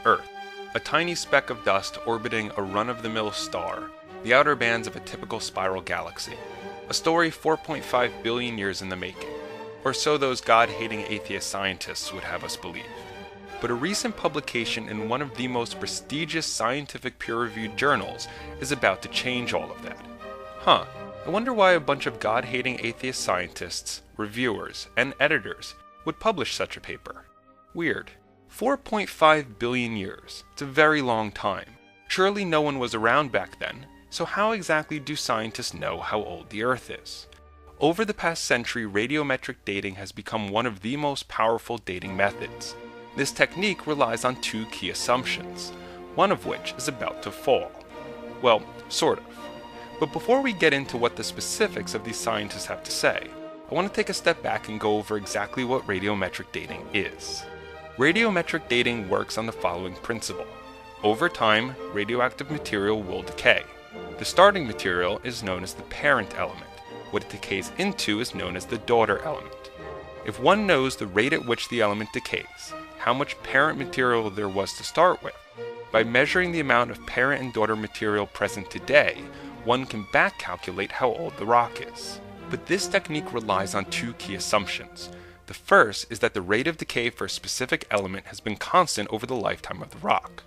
Earth, a tiny speck of dust orbiting a run-of-the-mill star, the outer bands of a typical spiral galaxy. A story 4.5 billion years in the making, or so those God-hating atheist scientists would have us believe. But a recent publication in one of the most prestigious scientific peer-reviewed journals is about to change all of that. I wonder why a bunch of God-hating atheist scientists, reviewers, and editors would publish such a paper. Weird. 4.5 billion years. It's a very long time. Surely no one was around back then, so how exactly do scientists know how old the Earth is? Over the past century, radiometric dating has become one of the most powerful dating methods. This technique relies on two key assumptions, one of which is about to fall. Well, sort of. But before we get into what the specifics of these scientists have to say, I want to take a step back and go over exactly what radiometric dating is. Radiometric dating works on the following principle. Over time, radioactive material will decay. The starting material is known as the parent element. What it decays into is known as the daughter element. If one knows the rate at which the element decays, how much parent material there was to start with, by measuring the amount of parent and daughter material present today, one can back calculate how old the rock is. But this technique relies on two key assumptions. The first is that the rate of decay for a specific element has been constant over the lifetime of the rock.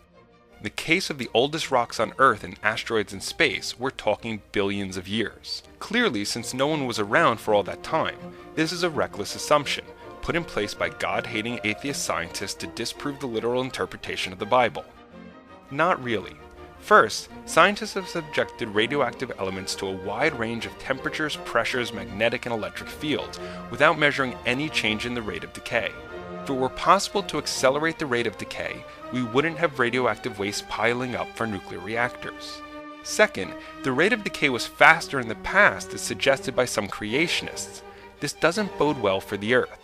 In the case of the oldest rocks on Earth and asteroids in space, we're talking billions of years. Clearly, since no one was around for all that time, this is a reckless assumption, put in place by God-hating atheist scientists to disprove the literal interpretation of the Bible. Not really. First, scientists have subjected radioactive elements to a wide range of temperatures, pressures, magnetic and electric fields, without measuring any change in the rate of decay. If it were possible to accelerate the rate of decay, we wouldn't have radioactive waste piling up for nuclear reactors. Second, the rate of decay was faster in the past as suggested by some creationists. This doesn't bode well for the Earth.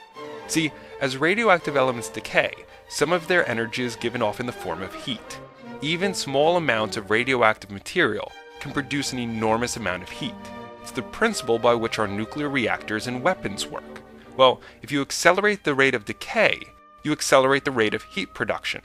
See, as radioactive elements decay, some of their energy is given off in the form of heat. Even small amounts of radioactive material can produce an enormous amount of heat. It's the principle by which our nuclear reactors and weapons work. Well, if you accelerate the rate of decay, you accelerate the rate of heat production.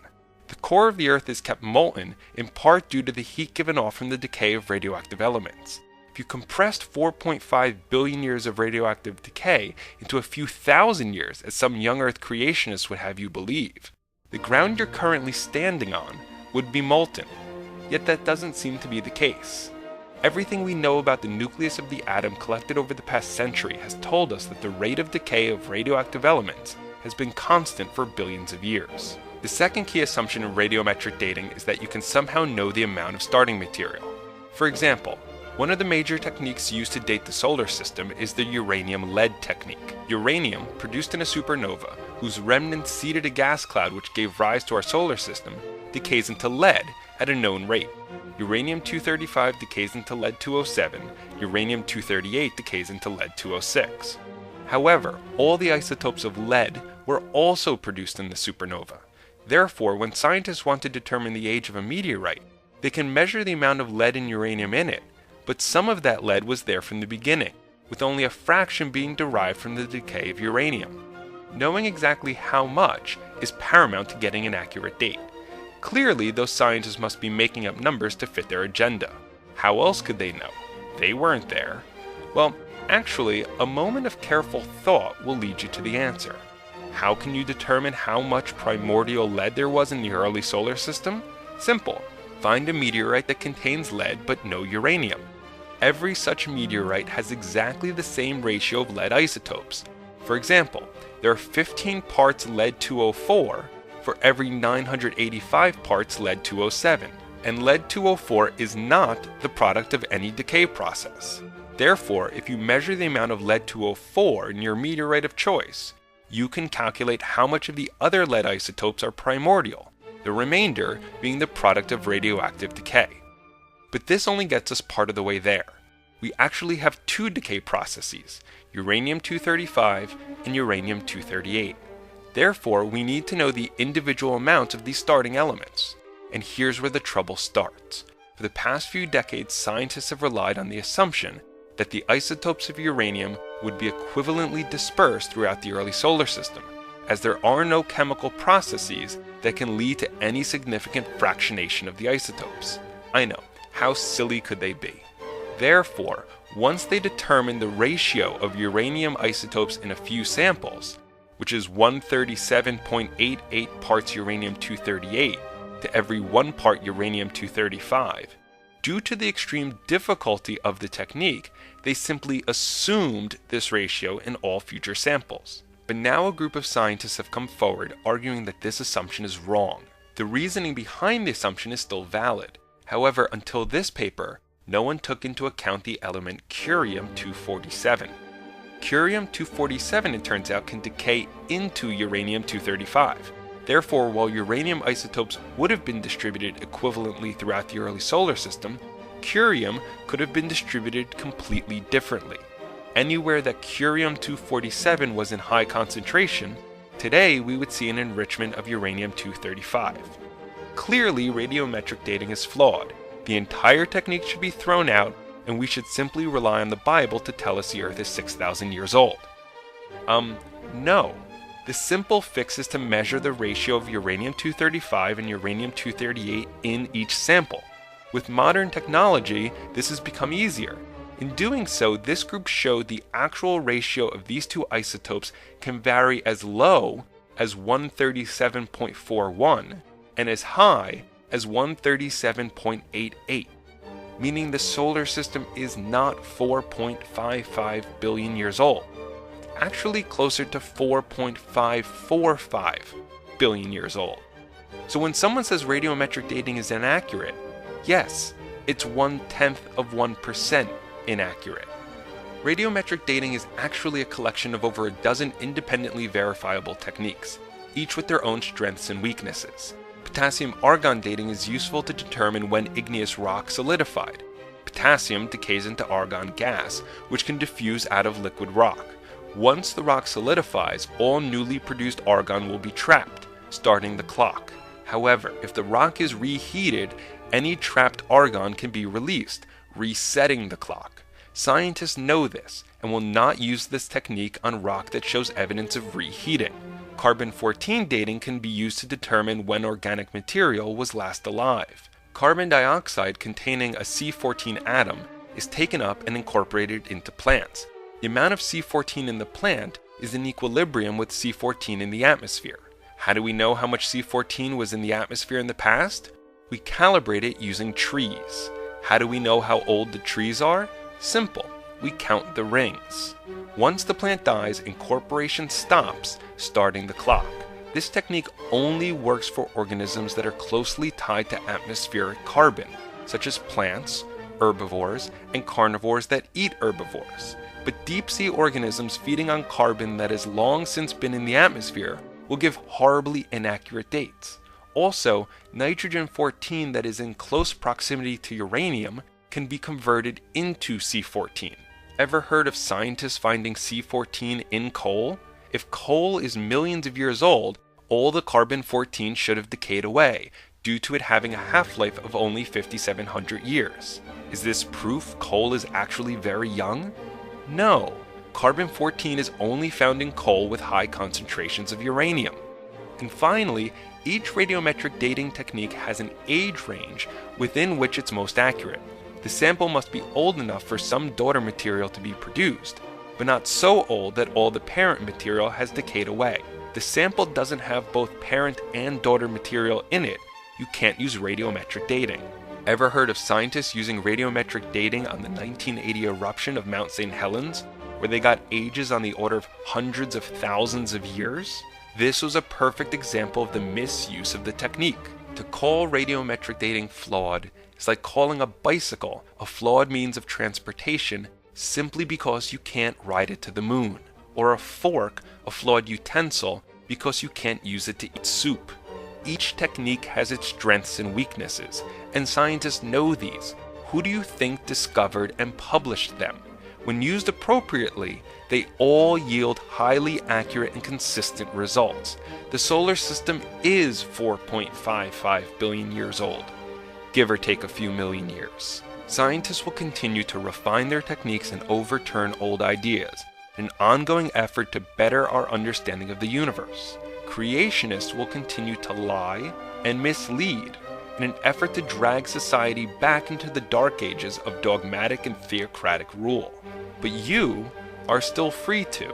The core of the Earth is kept molten in part due to the heat given off from the decay of radioactive elements. If you compressed 4.5 billion years of radioactive decay into a few thousand years, as some young Earth creationists would have you believe, the ground you're currently standing on would be molten. Yet that doesn't seem to be the case. Everything we know about the nucleus of the atom collected over the past century has told us that the rate of decay of radioactive elements has been constant for billions of years. The second key assumption in radiometric dating is that you can somehow know the amount of starting material. For example, one of the major techniques used to date the solar system is the uranium-lead technique. Uranium, produced in a supernova, whose remnants seeded a gas cloud which gave rise to our solar system, decays into lead at a known rate. Uranium-235 decays into lead-207, uranium-238 decays into lead-206. However, all the isotopes of lead were also produced in the supernova. Therefore, when scientists want to determine the age of a meteorite, they can measure the amount of lead and uranium in it, but some of that lead was there from the beginning, with only a fraction being derived from the decay of uranium. Knowing exactly how much is paramount to getting an accurate date. Clearly, those scientists must be making up numbers to fit their agenda. How else could they know? They weren't there. Well, actually, a moment of careful thought will lead you to the answer. How can you determine how much primordial lead there was in the early solar system? Simple. Find a meteorite that contains lead but no uranium. Every such meteorite has exactly the same ratio of lead isotopes. For example, there are 15 parts lead-204 for every 985 parts lead-207, and lead-204 is not the product of any decay process. Therefore, if you measure the amount of lead-204 in your meteorite of choice, you can calculate how much of the other lead isotopes are primordial, the remainder being the product of radioactive decay. But this only gets us part of the way there. We actually have two decay processes, uranium-235 and uranium-238. Therefore, we need to know the individual amounts of these starting elements. And here's where the trouble starts. For the past few decades, scientists have relied on the assumption that the isotopes of uranium would be equivalently dispersed throughout the early solar system. as there are no chemical processes that can lead to any significant fractionation of the isotopes. I know, how silly could they be? Therefore, once they determine the ratio of uranium isotopes in a few samples, which is 137.88 parts uranium-238 to every 1 part uranium-235, due to the extreme difficulty of the technique, they simply assumed this ratio in all future samples. But now a group of scientists have come forward arguing that this assumption is wrong. The reasoning behind the assumption is still valid. However, until this paper, no one took into account the element curium-247. Curium-247, it turns out, can decay into uranium-235. Therefore, while uranium isotopes would have been distributed equivalently throughout the early solar system, curium could have been distributed completely differently. Anywhere that curium-247 was in high concentration, today we would see an enrichment of uranium-235. Clearly, radiometric dating is flawed. The entire technique should be thrown out, and we should simply rely on the Bible to tell us the Earth is 6,000 years old. No. The simple fix is to measure the ratio of uranium-235 and uranium-238 in each sample. With modern technology, this has become easier. In doing so, this group showed the actual ratio of these two isotopes can vary as low as 137.41 and as high as 137.88, meaning the solar system is not 4.55 billion years old. It's actually closer to 4.545 billion years old. So when someone says radiometric dating is inaccurate, yes, it's 0.1% inaccurate. Radiometric dating is actually a collection of over a dozen independently verifiable techniques, each with their own strengths and weaknesses. Potassium-argon dating is useful to determine when igneous rock solidified. Potassium decays into argon gas, which can diffuse out of liquid rock. Once the rock solidifies, all newly produced argon will be trapped, starting the clock. However, if the rock is reheated, any trapped argon can be released, resetting the clock. Scientists know this and will not use this technique on rock that shows evidence of reheating. Carbon-14 dating can be used to determine when organic material was last alive. Carbon dioxide containing a C14 atom is taken up and incorporated into plants. The amount of C14 in the plant is in equilibrium with C14 in the atmosphere. How do we know how much C14 was in the atmosphere in the past? We calibrate it using trees. How do we know how old the trees are? Simple. We count the rings. Once the plant dies, incorporation stops, starting the clock. This technique only works for organisms that are closely tied to atmospheric carbon, such as plants, herbivores, and carnivores that eat herbivores. But deep-sea organisms feeding on carbon that has long since been in the atmosphere will give horribly inaccurate dates. Also, nitrogen-14 that is in close proximity to uranium can be converted into C14. Ever heard of scientists finding C14 in coal? If coal is millions of years old, all the carbon-14 should have decayed away, due to it having a half-life of only 5,700 years. Is this proof coal is actually very young? No. Carbon-14 is only found in coal with high concentrations of uranium. And finally, each radiometric dating technique has an age range within which it's most accurate. The sample must be old enough for some daughter material to be produced, but not so old that all the parent material has decayed away. The sample doesn't have both parent and daughter material in it. You can't use radiometric dating. Ever heard of scientists using radiometric dating on the 1980 eruption of Mount St. Helens, where they got ages on the order of hundreds of thousands of years? This was a perfect example of the misuse of the technique. To call radiometric dating flawed is like calling a bicycle a flawed means of transportation simply because you can't ride it to the moon, or a fork a flawed utensil because you can't use it to eat soup. Each technique has its strengths and weaknesses, and scientists know these. Who do you think discovered and published them? When used appropriately, they all yield highly accurate and consistent results. The solar system is 4.55 billion years old, give or take a few million years. Scientists will continue to refine their techniques and overturn old ideas, an ongoing effort to better our understanding of the universe. Creationists will continue to lie and mislead in an effort to drag society back into the dark ages of dogmatic and theocratic rule. But you are still free to